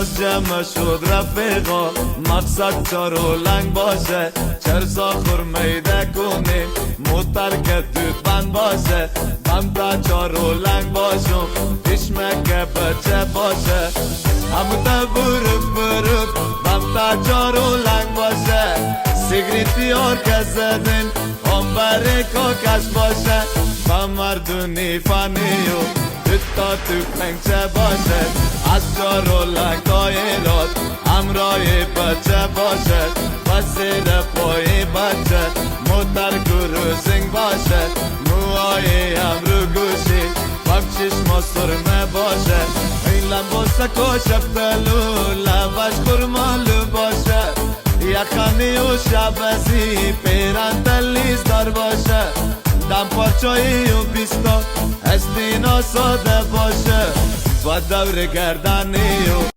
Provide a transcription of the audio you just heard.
امروز جمع شد رفیقا، مقصد چارو لنگ باشه، چرسا خورمیده کنیم موتر که دود بند باشه. من تا چارو لنگ باشم که بچه باشه، همو تا برود من تا چارو لنگ باشه. سیگریتی که زدن هم برای کاکش باشه، با مردونی فانیو دوتا تو پنچه باشه. از چارو لنگ دایرات همراه بچه باشه، بسیر پای بچه موتر گروزنگ باشه. موهای هم رو گوشی بم چشم سرمه باشه، این لباسه کشف دلو لبش خورمالو باشه. یخمی و شبزی پیرن دلیز دار باشه، دم پارچایی و بیستا از دینا ساده باشه. و دور گردنی و